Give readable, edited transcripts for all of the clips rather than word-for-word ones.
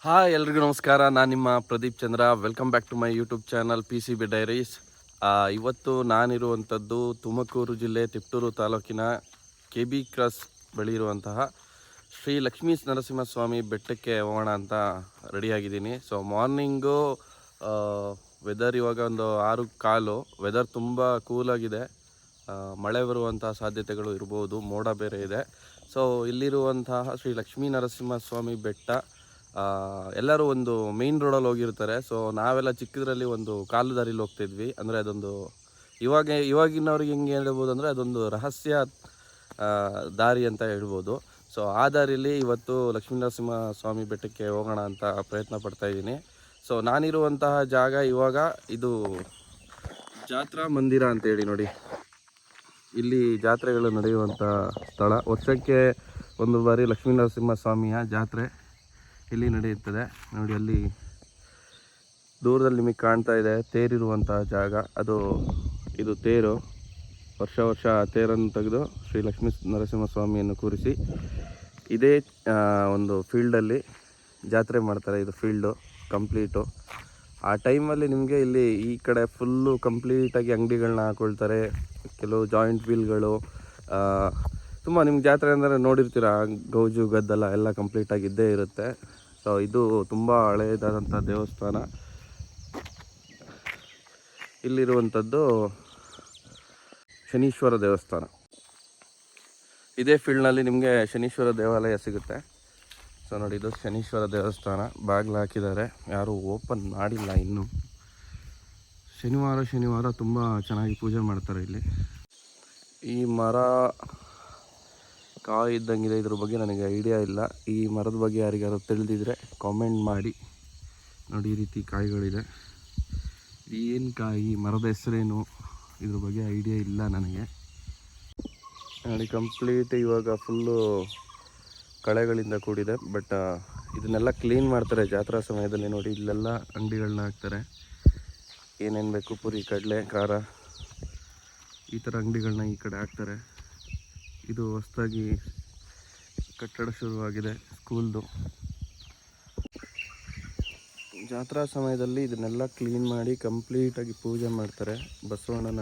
Hi ಎಲ್ರಿಗೂ ನಮಸ್ಕಾರ. ನಾನು ನಿಮ್ಮ Pradeep Chandra. Welcome back to my YouTube channel P C B diaries. ಇವತ್ತು ನಾನಿರುವಂಥದ್ದು ತುಮಕೂರು ಜಿಲ್ಲೆ ತಿಪ್ಟೂರು ತಾಲೂಕಿನ ಕೆ ಬಿ ಕ್ರಾಸ್ ಬಳಿ ಇರುವಂತಹ ಶ್ರೀ ಲಕ್ಷ್ಮೀ ನರಸಿಂಹಸ್ವಾಮಿ ಬೆಟ್ಟಕ್ಕೆ ಹೋಗೋಣ ಅಂತ ರೆಡಿಯಾಗಿದ್ದೀನಿ. ಸೊ ಮಾರ್ನಿಂಗು ವೆದರ್ ಇವಾಗ ಒಂದು 6 ಕಾಲು. ವೆದರ್ ತುಂಬ ಕೂಲಾಗಿದೆ. ಮಳೆ ಬರುವಂತಹ ಸಾಧ್ಯತೆಗಳು ಇರ್ಬೋದು, ಮೋಡ ಬೇರೆ ಇದೆ. ಸೊ ಇಲ್ಲಿರುವಂತಹ ಶ್ರೀ ಲಕ್ಷ್ಮೀ ನರಸಿಂಹಸ್ವಾಮಿ ಬೆಟ್ಟ ಎಲ್ಲರೂ ಒಂದು ಮೇನ್ ರೋಡಲ್ಲಿ ಹೋಗಿರ್ತಾರೆ. ಸೊ ನಾವೆಲ್ಲ ಚಿಕ್ಕದ್ರಲ್ಲಿ ಒಂದು ಕಾಲು ದಾರಿಲಿ ಹೋಗ್ತಿದ್ವಿ. ಅಂದರೆ ಅದೊಂದು ಇವಾಗಿನವ್ರಿಗೆ ಹೆಂಗೆ ಹೇಳ್ಬೋದು ಅಂದರೆ ಅದೊಂದು ರಹಸ್ಯ ದಾರಿ ಅಂತ ಹೇಳ್ಬೋದು. ಸೊ ಆ ದಾರಿಯಲ್ಲಿ ಇವತ್ತು ಲಕ್ಷ್ಮೀ ನರಸಿಂಹ ಸ್ವಾಮಿ ಬೆಟ್ಟಕ್ಕೆ ಹೋಗೋಣ ಅಂತ ಪ್ರಯತ್ನ ಪಡ್ತಾಯಿದ್ದೀನಿ. ಸೊ ನಾನಿರುವಂತಹ ಜಾಗ ಇವಾಗ ಇದು ಜಾತ್ರಾ ಮಂದಿರ ಅಂತೇಳಿ ನೋಡಿ. ಇಲ್ಲಿ ಜಾತ್ರೆಗಳು ನಡೆಯುವಂಥ ಸ್ಥಳ. ವರ್ಷಕ್ಕೆ ಒಂದು ಬಾರಿ ಲಕ್ಷ್ಮೀ ನರಸಿಂಹ ಸ್ವಾಮಿಯ ಜಾತ್ರೆ ಇಲ್ಲಿ ನಡೆಯುತ್ತದೆ ನೋಡಿ. ಅಲ್ಲಿ ದೂರದಲ್ಲಿ ನಿಮಗೆ ಕಾಣ್ತಾ ಇದೆ ತೇರಿರುವಂತಹ ಜಾಗ. ಇದು ತೇರು. ವರ್ಷ ತೇರನ್ನು ತೆಗೆದು ಶ್ರೀ ಲಕ್ಷ್ಮೀ ನರಸಿಂಹಸ್ವಾಮಿಯನ್ನು ಕೂರಿಸಿ ಇದೇ ಒಂದು ಫೀಲ್ಡಲ್ಲಿ ಜಾತ್ರೆ ಮಾಡ್ತಾರೆ. ಇದು ಫೀಲ್ಡು ಕಂಪ್ಲೀಟು. ಆ ಟೈಮಲ್ಲಿ ನಿಮಗೆ ಇಲ್ಲಿ ಈ ಕಡೆ ಫುಲ್ಲು ಕಂಪ್ಲೀಟಾಗಿ ಅಂಗಡಿಗಳನ್ನ ಹಾಕೊಳ್ತಾರೆ. ಕೆಲವು ಜಾಯಿಂಟ್ ವೀಲ್ಗಳು ತುಂಬ ನಿಮ್ಗೆ ಜಾತ್ರೆ ಅಂದರೆ ನೋಡಿರ್ತೀರ, ಗೌಜು ಗದ್ದಲ ಎಲ್ಲ ಕಂಪ್ಲೀಟಾಗಿದ್ದೇ ಇರುತ್ತೆ. ಸೊ ಇದು ತುಂಬ ಹಳೆಯದಾದಂಥ ದೇವಸ್ಥಾನ. ಇಲ್ಲಿರುವಂಥದ್ದು ಶನೀಶ್ವರ ದೇವಸ್ಥಾನ. ಇದೇ ಫೀಲ್ಡ್ನಲ್ಲಿ ನಿಮಗೆ ಶನೀಶ್ವರ ದೇವಾಲಯ ಸಿಗುತ್ತೆ. ಸೊ ನೋಡಿ, ಇದು ಶನೀಶ್ವರ ದೇವಸ್ಥಾನ. ಬಾಗಿಲು ಹಾಕಿದ್ದಾರೆ, ಯಾರೂ ಓಪನ್ ಮಾಡಿಲ್ಲ ಇನ್ನೂ. ಶನಿವಾರ ತುಂಬ ಚೆನ್ನಾಗಿ ಪೂಜೆ ಮಾಡ್ತಾರೆ ಇಲ್ಲಿ. ಈ ಮರ ಕಾಯಿ ಇದ್ದಂಗಿದೆ, ಇದ್ರ ಬಗ್ಗೆ ನನಗೆ ಐಡಿಯಾ ಇಲ್ಲ. ಈ ಮರದ ಬಗ್ಗೆ ಯಾರಿಗಾರು ತಿಳಿದಿದ್ರೆ ಕಾಮೆಂಟ್ ಮಾಡಿ. ನೋಡಿ, ಈ ರೀತಿ ಕಾಯಿಗಳಿದೆ. ಏನು ಕಾಯಿ, ಮರದ ಹೆಸರೇನು, ಇದ್ರ ಬಗ್ಗೆ ಐಡಿಯಾ ಇಲ್ಲ ನನಗೆ. ನೋಡಿ, ಕಂಪ್ಲೀಟ್ ಇವಾಗ ಫುಲ್ಲು ಕಳೆಗಳಿಂದ ಕೂಡಿದೆ. ಬಟ್ ಇದನ್ನೆಲ್ಲ ಕ್ಲೀನ್ ಮಾಡ್ತಾರೆ ಜಾತ್ರಾ ಸಮಯದಲ್ಲಿ. ನೋಡಿ, ಇಲ್ಲೆಲ್ಲ ಅಂಗಡಿಗಳನ್ನ ಹಾಕ್ತಾರೆ. ಏನೇನು ಬೇಕು, ಪುರಿ, ಕಡಲೆ, ಖಾರ, ಈ ಥರ ಅಂಗಡಿಗಳನ್ನ ಈ ಕಡೆ ಹಾಕ್ತಾರೆ. ಇದು ಹೊಸದಾಗಿ ಕಟ್ಟಡ ಶುರುವಾಗಿದೆ ಸ್ಕೂಲ್ದು. ಜಾತ್ರಾ ಸಮಯದಲ್ಲಿ ಇದನ್ನೆಲ್ಲ ಕ್ಲೀನ್ ಮಾಡಿ ಕಂಪ್ಲೀಟಾಗಿ ಪೂಜೆ ಮಾಡ್ತಾರೆ. ಬಸವಣ್ಣನ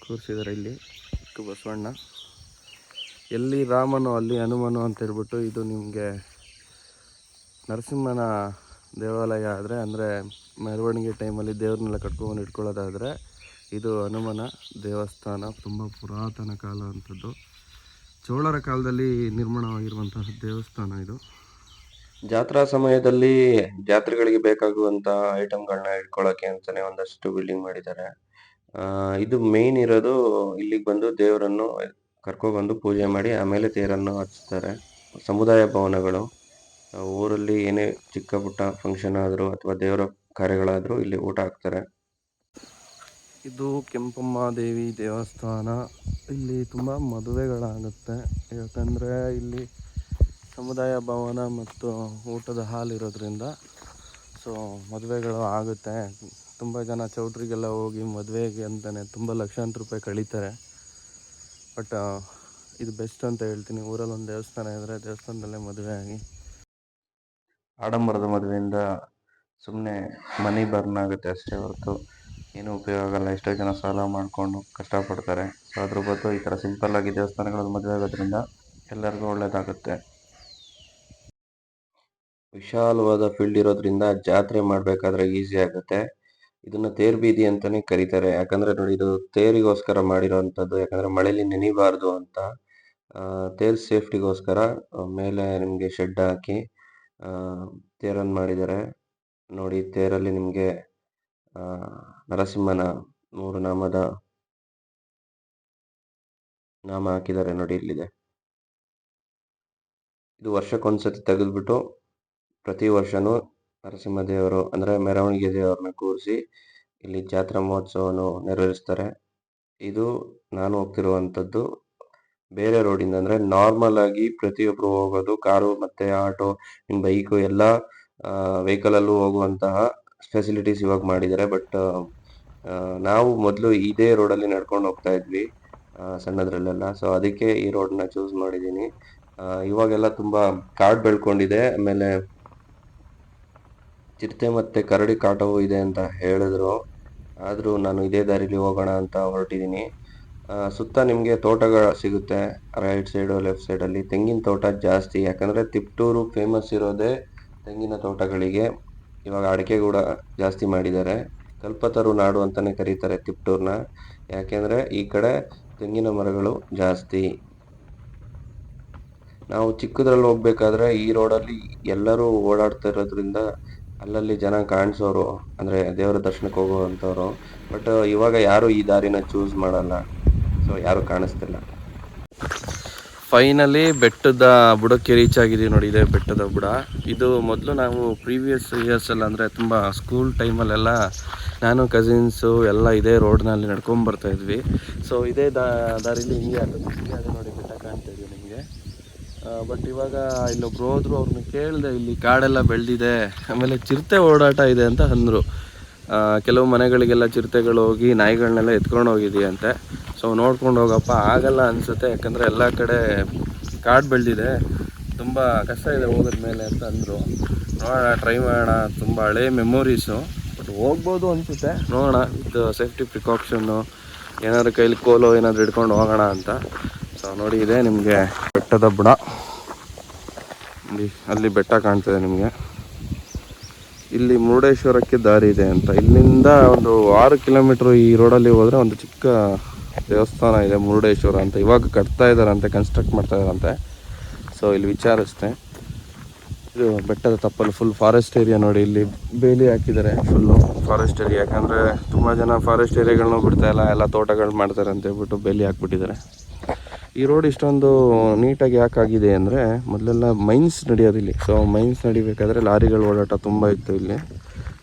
ಕೂರಿಸಿದ್ದಾರೆ ಇಲ್ಲಿ. ಬಸವಣ್ಣ ಎಲ್ಲಿ ರಾಮನು ಅಲ್ಲಿ ಹನುಮನು ಅಂತ ಹೇಳ್ಬಿಟ್ಟು, ಇದು ನಿಮಗೆ ನರಸಿಂಹನ ದೇವಾಲಯ ಆದರೆ, ಅಂದರೆ ಮೆರವಣಿಗೆ ಟೈಮಲ್ಲಿ ದೇವ್ರನ್ನೆಲ್ಲ ಕಟ್ಕೊಂಡು ಇಟ್ಕೊಳ್ಳೋದಾದರೆ, ಇದು ಹನುಮನ ದೇವಸ್ಥಾನ. ತುಂಬ ಪುರಾತನ ಕಾಲ ಅಂಥದ್ದು. ಚೋಳರ ಕಾಲದಲ್ಲಿ ನಿರ್ಮಾಣವಾಗಿರುವಂತಹ ದೇವಸ್ಥಾನ ಇದು. ಜಾತ್ರಾ ಸಮಯದಲ್ಲಿ ಜಾತ್ರೆಗಳಿಗೆ ಬೇಕಾಗುವಂಥ ಐಟಮ್ಗಳನ್ನ ಇಟ್ಕೊಳ್ಳೋಕ್ಕೆ ಅಂತಲೇ ಒಂದಷ್ಟು ಬಿಲ್ಡಿಂಗ್ ಮಾಡಿದ್ದಾರೆ. ಇದು ಮೇನ್ ಇರೋದು ಇಲ್ಲಿಗೆ ಬಂದು ದೇವರನ್ನು ಕರ್ಕೊಬಂದು ಪೂಜೆ ಮಾಡಿ ಆಮೇಲೆ ತೇರನ್ನು ಹಚ್ತಾರೆ. ಸಮುದಾಯ ಭವನಗಳು, ಊರಲ್ಲಿ ಏನೇ ಚಿಕ್ಕ ಪುಟ್ಟ ಫಂಕ್ಷನ್ ಆದರೂ ಅಥವಾ ದೇವರ ಕಾರ್ಯಗಳಾದರೂ ಇಲ್ಲಿ ಊಟ ಹಾಕ್ತಾರೆ. ಇದು ಕೆಂಪಮ್ಮ ದೇವಿ ದೇವಸ್ಥಾನ. ಇಲ್ಲಿ ತುಂಬ ಮದುವೆಗಳಾಗುತ್ತೆ. ಯಾಕಂದರೆ ಇಲ್ಲಿ ಸಮುದಾಯ ಭವನ ಮತ್ತು ಊಟದ ಹಾಲ್ ಇರೋದ್ರಿಂದ ಸೊ ಮದುವೆಗಳು ಆಗುತ್ತೆ. ತುಂಬ ಜನ ಚೌಟ್ರಿಗೆಲ್ಲ ಹೋಗಿ ಮದುವೆಗೆ ಅಂತಲೇ ತುಂಬ ಲಕ್ಷಾಂತರ ರೂಪಾಯಿ ಕಳೀತಾರೆ. ಬಟ್ ಇದು ಬೆಸ್ಟ್ ಅಂತ ಹೇಳ್ತೀನಿ. ಊರಲ್ಲಿ ಒಂದು ದೇವಸ್ಥಾನ ಇದ್ದರೆ ದೇವಸ್ಥಾನದಲ್ಲೇ ಮದುವೆ ಆಗಿ, ಆಡಂಬರದ ಮದುವೆಯಿಂದ ಸುಮ್ಮನೆ ಮನಿ ಬರ್ನ್ ಆಗುತ್ತೆ ಅಷ್ಟೇ ಹೊರತು ಏನೂ ಉಪಯೋಗ ಆಗಲ್ಲ. ಎಷ್ಟೋ ಜನ ಸಾಲ ಮಾಡಿಕೊಂಡು ಕಷ್ಟಪಡ್ತಾರೆ. ಸೊ ಅದ್ರ ಬದಲು ಈ ಥರ ಸಿಂಪಲ್ಲಾಗಿ ದೇವಸ್ಥಾನಗಳಲ್ಲಿ ಮದುವೆ ಆಗೋದ್ರಿಂದ ಎಲ್ಲರಿಗೂ ಒಳ್ಳೆಯದಾಗುತ್ತೆ. ವಿಶಾಲವಾದ ಫೀಲ್ಡ್ ಇರೋದ್ರಿಂದ ಜಾತ್ರೆ ಮಾಡಬೇಕಾದ್ರೆ ಈಸಿ ಆಗುತ್ತೆ. ಇದನ್ನು ತೇರು ಬೀದಿ ಅಂತಲೇ ಕರೀತಾರೆ. ಯಾಕಂದರೆ ನೋಡಿ, ಇದು ತೇರಿಗೋಸ್ಕರ ಮಾಡಿರೋವಂಥದ್ದು. ಯಾಕಂದರೆ ಮಳೆಯಲ್ಲಿ ನೆನಿಬಾರ್ದು ಅಂತ ತೇರು ಸೇಫ್ಟಿಗೋಸ್ಕರ ಮೇಲೆ ನಿಮಗೆ ಶೆಡ್ ಹಾಕಿ ತೇರನ್ನು ಮಾಡಿದ್ದಾರೆ. ನೋಡಿ, ತೇರಲ್ಲಿ ನಿಮಗೆ ನರಸಿಂಹನ 3 ನಾಮದ ನಾಮ ಹಾಕಿದ್ದಾರೆ ನೋಡಿ, ಇಲ್ಲಿದೆ. ಇದು ವರ್ಷಕ್ಕೊಂದ್ಸತಿ ತೆಗೆದುಬಿಟ್ಟು ಪ್ರತಿ ವರ್ಷವೂ ನರಸಿಂಹದೇವರು ಅಂದರೆ ಮೆರವಣಿಗೆ ದೇವರನ್ನ ಕೂರಿಸಿ ಇಲ್ಲಿ ಜಾತ್ರಾ ಮಹೋತ್ಸವವನ್ನು ನೆರವೇರಿಸ್ತಾರೆ. ಇದು ನಾನು ಹೋಗ್ತಿರುವಂಥದ್ದು ಬೇರೆ ರೋಡಿಂದ, ಅಂದರೆ ನಾರ್ಮಲ್ ಆಗಿ ಪ್ರತಿಯೊಬ್ಬರು ಹೋಗೋದು ಕಾರು ಮತ್ತು ಆಟೋ, ಬೈಕು ಎಲ್ಲ ವೆಹಿಕಲಲ್ಲೂ ಹೋಗುವಂತಹ ಫೆಸಿಲಿಟೀಸ್ ಇವಾಗ ಮಾಡಿದ್ದಾರೆ. ಬಟ್ ನಾವು ಮೊದಲು ಇದೇ ರೋಡಲ್ಲಿ ನಡ್ಕೊಂಡು ಹೋಗ್ತಾ ಇದ್ವಿ ಸಣ್ಣದ್ರಲ್ಲೆಲ್ಲ. ಸೊ ಅದಕ್ಕೆ ಈ ರೋಡನ್ನ ಚೂಸ್ ಮಾಡಿದ್ದೀನಿ. ಇವಾಗೆಲ್ಲ ತುಂಬ ಕಾಡು ಬೆಳ್ಕೊಂಡಿದೆ. ಆಮೇಲೆ ಚಿರತೆ ಮತ್ತು ಕರಡಿ ಕಾಟವೂ ಇದೆ ಅಂತ ಹೇಳಿದ್ರು. ಆದರೂ ನಾನು ಇದೇ ದಾರಿಲಿ ಹೋಗೋಣ ಅಂತ ಹೊರಟಿದ್ದೀನಿ. ಸುತ್ತ ನಿಮಗೆ ತೋಟಗಳು ಸಿಗುತ್ತೆ. ರೈಟ್ ಸೈಡು ಲೆಫ್ಟ್ ಸೈಡಲ್ಲಿ ತೆಂಗಿನ ತೋಟ ಜಾಸ್ತಿ, ಯಾಕಂದರೆ ತಿಪ್ಟೂರು ಫೇಮಸ್ ಇರೋದೇ ತೆಂಗಿನ ತೋಟಗಳಿಗೆ. ಇವಾಗ ಅಡಿಕೆ ಕೂಡ ಜಾಸ್ತಿ ಮಾಡಿದ್ದಾರೆ. ಕಲ್ಪತರು ನಾಡು ಅಂತಲೇ ಕರೀತಾರೆ ತಿಪ್ಟೂರನ್ನ, ಯಾಕೆಂದರೆ ಈ ಕಡೆ ತೆಂಗಿನ ಮರಗಳು ಜಾಸ್ತಿ. ನಾವು ಚಿಕ್ಕದ್ರಲ್ಲಿ ಹೋಗ್ಬೇಕಾದ್ರೆ ಈ ರೋಡಲ್ಲಿ ಎಲ್ಲರೂ ಓಡಾಡ್ತಾ ಇರೋದ್ರಿಂದ ಅಲ್ಲಲ್ಲಿ ಜನ ಕಾಣಿಸೋರು, ಅಂದರೆ ದೇವರ ದರ್ಶನಕ್ಕೆ ಹೋಗುವಂಥವ್ರು. ಬಟ್ ಇವಾಗ ಯಾರು ಈ ದಾರಿನ ಚೂಸ್ ಮಾಡಲ್ಲ, ಸೊ ಯಾರು ಕಾಣಿಸ್ತಿಲ್ಲ. ಫೈನಲಿ ಬೆಟ್ಟದ ಬುಡಕ್ಕೆ ರೀಚ್ ಆಗಿದ್ದೀವಿ ನೋಡಿ. ಇದೆ ಬೆಟ್ಟದ ಬುಡ. ಇದು ಮೊದಲು ನಾವು ಪ್ರೀವಿಯಸ್ ಇಯರ್ಸಲ್ಲಿ ಅಂದರೆ ತುಂಬ ಸ್ಕೂಲ್ ಟೈಮಲ್ಲೆಲ್ಲ ನಾನು ಕಸಿನ್ಸು ಎಲ್ಲ ಇದೇ ರೋಡ್ನಲ್ಲಿ ನಡ್ಕೊಂಬರ್ತಾ ಇದ್ವಿ. ಸೊ ಇದೇ ದಾರಿಲಿ ಹಿಂಗೆ ಅದು ನೋಡಿ ಬೆಟ್ಟ ಕಾಣ್ತಾ ಇದೆಯಾ ನಿಮಗೆ. ಬಟ್ ಇವಾಗ ಇಲ್ಲೊಬ್ರು ಹೋದ್ರು, ಅವ್ರನ್ನ ಕೇಳಿದೆ, ಇಲ್ಲಿ ಕಾಡೆಲ್ಲ ಬೆಳೆದಿದೆ, ಆಮೇಲೆ ಚಿರತೆ ಓಡಾಟ ಇದೆ ಅಂತ ಅಂದರು. ಕೆಲವು ಮನೆಗಳಿಗೆಲ್ಲ ಚಿರತೆಗಳು ಹೋಗಿ ನಾಯಿಗಳನ್ನೆಲ್ಲ ಎತ್ಕೊಂಡು ಹೋಗಿದೆಯಂತೆ. ಸೊ ನೋಡ್ಕೊಂಡು ಹೋಗಪ್ಪ, ಆಗಲ್ಲ ಅನಿಸುತ್ತೆ, ಯಾಕಂದರೆ ಎಲ್ಲ ಕಡೆ ಕಾಡು ಬೆಳೆದಿದೆ, ತುಂಬ ಕಷ್ಟ ಇದೆ ಹೋಗೋದ ಮೇಲೆ ಅಂತ ಅಂದರು. ನೋಡೋಣ, ಟ್ರೈ ಮಾಡೋಣ. ತುಂಬ ಹಳೇ ಮೆಮೊರೀಸು, ಬಟ್ ಹೋಗ್ಬೋದು ಅನಿಸುತ್ತೆ. ನೋಡೋಣ, ಇದು ಸೇಫ್ಟಿ ಪ್ರಿಕಾಕ್ಷನ್ನು, ಏನಾದ್ರು ಕೈಲಿ ಕೋಲು ಏನಾದರೂ ಹಿಡ್ಕೊಂಡು ಹೋಗೋಣ ಅಂತ. ಸೊ ನೋಡಿ, ಇದೆ ನಿಮಗೆ ಬೆಟ್ಟದ ಬುಡ. ಅಲ್ಲಿ ಬೆಟ್ಟ ಕಾಣ್ತದೆ ನಿಮಗೆ. ಇಲ್ಲಿ ಮುರುಡೇಶ್ವರಕ್ಕೆ ದಾರಿ ಇದೆ ಅಂತ. ಇಲ್ಲಿಂದ ಒಂದು 6 ಕಿಲೋಮೀಟ್ರ್ ಈ ರೋಡಲ್ಲಿ ಹೋದರೆ ಒಂದು ಚಿಕ್ಕ ದೇವಸ್ಥಾನ ಇದೆ, ಮುರುಡೇಶ್ವರ ಅಂತ. ಇವಾಗ ಕಟ್ತಾ ಇದ್ದಾರಂತೆ, ಕನ್ಸ್ಟ್ರಕ್ಟ್ ಮಾಡ್ತಾ ಇದ್ದಾರಂತೆ. ಸೊ ಇಲ್ಲಿ ವಿಚಾರಿಸ್ದೆ. ಇದು ಬೆಟ್ಟದ ತಪ್ಪಲು ಫುಲ್ ಫಾರೆಸ್ಟ್ ಏರಿಯಾ ನೋಡಿ. ಇಲ್ಲಿ ಬೇಲಿ ಹಾಕಿದ್ದಾರೆ, ಫುಲ್ಲು ಫಾರೆಸ್ಟ್ ಏರಿಯಾ. ಯಾಕಂದರೆ ತುಂಬ ಜನ ಫಾರೆಸ್ಟ್ ಏರಿಯಾಗಳನ್ನೂ ಬಿಡ್ತಾಯಿಲ್ಲ, ಎಲ್ಲ ತೋಟಗಳು ಮಾಡ್ತಾರೆ ಅಂತ ಹೇಳ್ಬಿಟ್ಟು ಬೇಲಿ ಹಾಕ್ಬಿಟ್ಟಿದ್ದಾರೆ. ಈ ರೋಡ್ ಇಷ್ಟೊಂದು ನೀಟಾಗಿ ಯಾಕಾಗಿದೆ ಅಂದರೆ, ಮೊದಲೆಲ್ಲ ಮೈನ್ಸ್ ನಡೆಯೋದು ಇಲ್ಲಿ. ಸೊ ಮೈನ್ಸ್ ನಡಿಬೇಕಾದ್ರೆ ಲಾರಿಗಳು ಓಡಾಟ ತುಂಬ ಇತ್ತು ಇಲ್ಲಿ.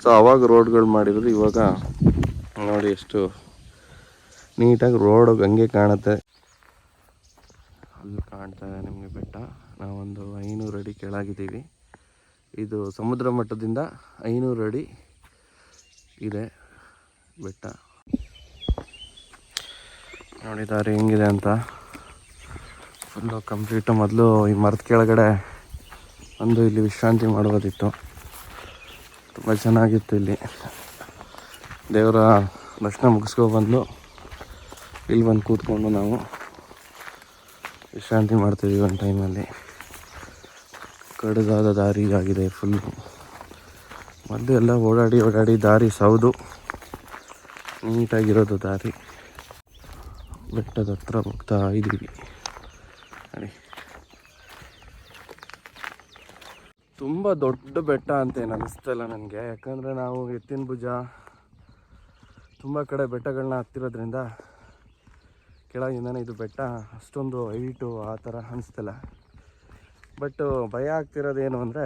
ಸೊ ಅವಾಗ ರೋಡ್ಗಳು ಮಾಡಿರೋದು. ಇವಾಗ ನೋಡಿ ಎಷ್ಟು ನೀಟಾಗಿ ರೋಡ್ ಹಂಗೆ ಕಾಣುತ್ತೆ. ಅಲ್ಲಿ ಕಾಣ್ತಾ ಇದೆ ನಿಮಗೆ ಬೆಟ್ಟ. ನಾವೊಂದು 500 ಅಡಿ ಕೆಳಗಿದ್ದೀವಿ. ಇದು ಸಮುದ್ರ ಮಟ್ಟದಿಂದ 500 ಅಡಿ ಇದೆ ಬೆಟ್ಟ. ನೋಡಿದ್ದಾರೆ ಹೆಂಗಿದೆ ಅಂತ. Full complete. ಮೊದಲು ಈ ಮರದ ಕೆಳಗಡೆ ಒಂದು ಇಲ್ಲಿ ವಿಶ್ರಾಂತಿ ಮಾಡ್ಬೋದಿತ್ತು, ತುಂಬ ಚೆನ್ನಾಗಿತ್ತು. ಇಲ್ಲಿ ದೇವರ ದರ್ಶನ ಮುಗಿಸ್ಕೊಬಂದು ಇಲ್ಲಿ ಬಂದು ಕೂತ್ಕೊಂಡು ನಾವು ವಿಶ್ರಾಂತಿ ಮಾಡ್ತಿದ್ದೀವಿ ಒಂದು ಟೈಮಲ್ಲಿ. ಕಡುದಾದ ದಾರಿ ಆಗಿದೆ ಫುಲ್ಲು. ಮೊದಲು ಎಲ್ಲ ಓಡಾಡಿ ದಾರಿ ಸೌದು ನೀಟಾಗಿರೋದು ದಾರಿ. ಬೆಟ್ಟದ ಹತ್ರ ಹೋಗ್ತಾ ಇದ್ದೀವಿ ನೋಡಿ. ತುಂಬ ದೊಡ್ಡ ಬೆಟ್ಟ ಅಂತ ಏನು ಅನ್ನಿಸ್ತಾಯಿಲ್ಲ ನನಗೆ, ಯಾಕಂದರೆ ನಾವು ಎತ್ತಿನ ಭುಜ ತುಂಬ ಕಡೆ ಬೆಟ್ಟಗಳನ್ನ ಹತ್ತಿರೋದ್ರಿಂದ ಕೆಳಗಿಂದನೇ ಇದು ಬೆಟ್ಟ ಅಷ್ಟೊಂದು ಹೈಟು ಆ ಥರ ಅನಿಸ್ತಿಲ್ಲ. ಬಟ್ ಭಯ ಆಗ್ತಿರೋದೇನು ಅಂದರೆ,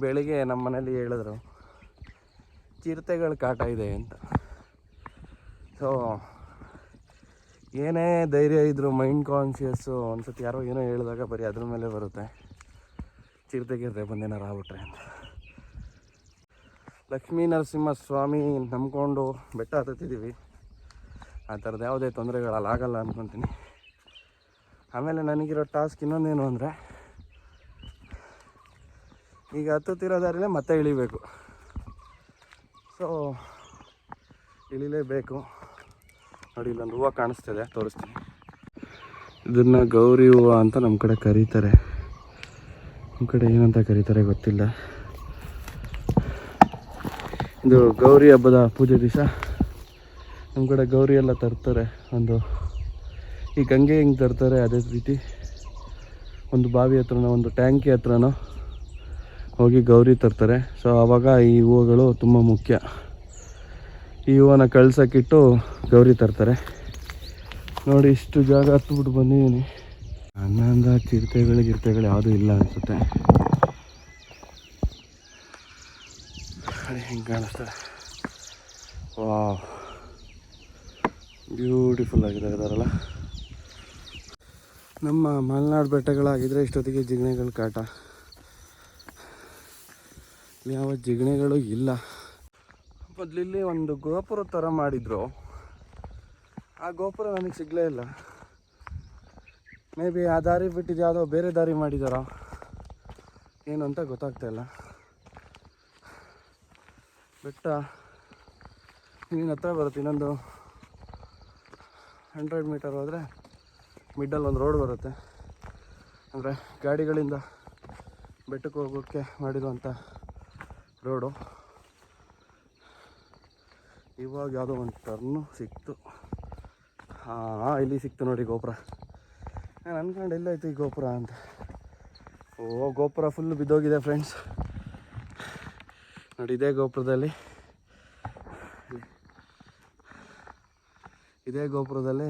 ಬೆಳಿಗ್ಗೆ ನಮ್ಮ ಮನೇಲಿ ಹೇಳಿದ್ರು ಚಿರತೆಗಳ ಕಾಟ ಇದೆ ಅಂತ. ಸೊ ಏನೇ ಧೈರ್ಯ ಇದ್ದರೂ ಮೈಂಡ್ ಕಾನ್ಷಿಯಸ್ಸು ಒಂದ್ಸತಿ ಯಾರೋ ಏನೋ ಹೇಳಿದಾಗ ಬರೀ ಅದ್ರ ಮೇಲೆ ಬರುತ್ತೆ, ಚಿರತೆ ಬಂದೇನಾರು ಆಗ್ಬಿಟ್ರೆ ಅಂತ. ಲಕ್ಷ್ಮೀ ನರಸಿಂಹ ಸ್ವಾಮಿ ನಂಬ್ಕೊಂಡು ಬೆಟ್ಟ ಹತ್ತಿದ್ದೀವಿ. ಆ ಥರದ್ದು ಯಾವುದೇ ತೊಂದರೆಗಳಲ್ಲಾಗಲ್ಲ ಅಂದ್ಕೊತೀನಿ. ಆಮೇಲೆ ನನಗಿರೋ ಟಾಸ್ಕ್ ಇನ್ನೊಂದೇನು ಅಂದರೆ, ಈಗ ಹತ್ತುತ್ತಿರೋ ದಾರಿಲೇ ಮತ್ತೆ ಇಳಿಬೇಕು. ಸೊ ಇಳಿಲೇಬೇಕು. ನೋಡಿ, ಇಲ್ಲೊಂದು ಹೂವು ಕಾಣಿಸ್ತಿದೆ, ತೋರಿಸ್ತೀನಿ. ಇದನ್ನು ಗೌರಿ ಹೂವು ಅಂತ ನಮ್ಮ ಕಡೆ ಕರೀತಾರೆ. ನಮ್ಮ ಕಡೆ ಏನಂತ ಕರೀತಾರೆ ಗೊತ್ತಿಲ್ಲ. ಇದು ಗೌರಿ ಹಬ್ಬದ ಪೂಜೆ ದಿವಸ ನಮ್ಮ ಕಡೆ ಗೌರಿ ಎಲ್ಲ ತರ್ತಾರೆ. ಈ ಗಂಗೆ ಹೆಂಗೆ ತರ್ತಾರೆ ಅದೇ ರೀತಿ ಒಂದು ಬಾವಿ ಹತ್ರನೋ ಒಂದು ಟ್ಯಾಂಕಿ ಹತ್ರನೋ ಹೋಗಿ ಗೌರಿ ತರ್ತಾರೆ. ಸೊ ಆವಾಗ ಈ ಹೂವುಗಳು ತುಂಬ ಮುಖ್ಯ. ಈ ಹೂವನ್ನ ಕಳ್ಸೋಕ್ಕಿಟ್ಟು ಗೌರಿ ತರ್ತಾರೆ. ನೋಡಿ, ಇಷ್ಟು ಜಾಗ ಹತ್ಬಿಟ್ಟು ಬಂದಿದ್ದೀನಿ. ನನ್ನಂದ ಚಿರತೆಗಳು ಯಾವುದೂ ಇಲ್ಲ ಅನಿಸುತ್ತೆ. ಹಿಂಗೆ ಕಾಣಿಸ್ತದೆ. ವಾವ್, ಬ್ಯೂಟಿಫುಲ್ ಆಗಿದೆ ಅದರಲ್ಲ. ನಮ್ಮ ಮಲೆನಾಡು ಬೆಟ್ಟಗಳಾಗಿದ್ದರೆ ಇಷ್ಟೊತ್ತಿಗೆ ಜಿಗಣೆಗಳ ಕಾಟ. ಇಲ್ಲಿ ಯಾವ ಜಿಗಣೆಗಳು ಇಲ್ಲ. ಮೊದಲಿಲ್ಲಿ ಒಂದು ಗೋಪುರ ಥರ ಮಾಡಿದ್ರು. ಆ ಗೋಪುರ ನನಗೆ ಸಿಗಲೇ ಇಲ್ಲ. ಮೇ ಬಿ ಆ ದಾರಿ ಬಿಟ್ಟಿದ್ದು ಯಾವುದೋ ಬೇರೆ ದಾರಿ ಮಾಡಿದಾರೋ ಏನು ಅಂತ ಗೊತ್ತಾಗ್ತಾಯಿಲ್ಲ. ಬೆಟ್ಟ ಇನ್ನೇನು ಹತ್ರ ಬರುತ್ತೆ. ಇನ್ನೊಂದು 100 ಮೀಟರ್ ಹೋದರೆ ಮಿಡ್ಡಲ್ಲಿ ಒಂದು ರೋಡ್ ಬರುತ್ತೆ. ಅಂದರೆ ಗಾಡಿಗಳಿಂದ ಬೆಟ್ಟಕ್ಕೆ ಹೋಗೋಕ್ಕೆ ಮಾಡಿರುವಂಥ ರೋಡು. ಇವಾಗ ಯಾವುದೋ ಒಂದು ಟರ್ನು ಸಿಕ್ತು. ಹಾಂ, ಇಲ್ಲಿ ಸಿಕ್ತು ನೋಡಿ ಗೋಪುರ. ನಾನು ಅಂದ್ಕೊಂಡು ಎಲ್ಲಾಯ್ತು ಈ ಗೋಪುರ ಅಂತ. ಗೋಪುರ ಫುಲ್ ಬಿದ್ದೋಗಿದೆ ಫ್ರೆಂಡ್ಸ್. ನೋಡಿ, ಇದೇ ಗೋಪುರದಲ್ಲಿ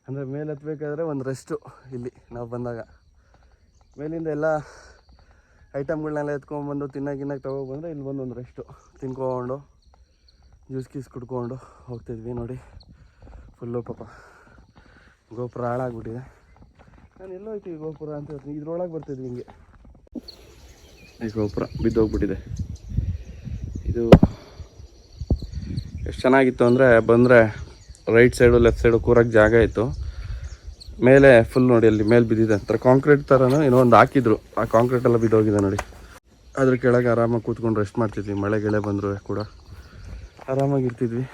ಅಂದರೆ ಮೇಲೆ ಹತ್ಬೇಕಾದ್ರೆ ಒಂದು ರೆಸ್ಟು. ಇಲ್ಲಿ ನಾವು ಬಂದಾಗ ಮೇಲಿಂದ ಎಲ್ಲ ಐಟಮ್ಗಳನ್ನೆಲ್ಲ ಎತ್ಕೊಂಡ್ಬಂದು ತಿನ್ನಕ್ಕೆ ತೊಗೊಬಂದರೆ ಇಲ್ಲಿ ಬಂದು ಒಂದು ರೆಸ್ಟು ತಿನ್ಕೊಂಡು ಜ್ಯೂಸ್ ಕುಡ್ಕೊಂಡು ಹೋಗ್ತಿದ್ವಿ. ನೋಡಿ ಫುಲ್ಲು ಪಾಪ ಗೋಪುರ ಹಾಳಾಗ್ಬಿಟ್ಟಿದೆ. ನಾನು ಎಲ್ಲೋಯ್ತು ಈ ಗೋಪುರ ಅಂತ ಹೇಳ್ತೀನಿ. ಇದ್ರೊಳಗೆ ಬರ್ತಿದ್ವಿ ಹಿಂಗೆ. ಈ ಗೋಪುರ ಬಿದ್ದೋಗ್ಬಿಟ್ಟಿದೆ. ಇದು ಎಷ್ಟು ಚೆನ್ನಾಗಿತ್ತು ಅಂದರೆ ಬಂದರೆ ರೈಟ್ ಸೈಡು ಲೆಫ್ಟ್ ಸೈಡು ಕೂರಕ್ಕೆ ಜಾಗ ಇತ್ತು. ಮೇಲೆ ಫುಲ್ ನೋಡಿ ಅಲ್ಲಿ ಮೇಲೆ ಬಿದ್ದಿದೆ ಅಂತಾರೆ. ಕಾಂಕ್ರೀಟ್ ಥರನೂ ಏನೋ ಒಂದು ಹಾಕಿದ್ರು. ಆ ಕಾಂಕ್ರೀಟ್ ಎಲ್ಲ ಬಿದ್ದೋಗಿದೆ ನೋಡಿ. ಅದ್ರ ಕೆಳಗೆ ಆರಾಮಾಗಿ ಕೂತ್ಕೊಂಡು ರೆಸ್ಟ್ ಮಾಡ್ತಿದ್ವಿ. ಮಳೆ ಗಿಳೆ ಬಂದರೂ ಕೂಡ ಆರಾಮಾಗಿರ್ತಿದ್ವಿ.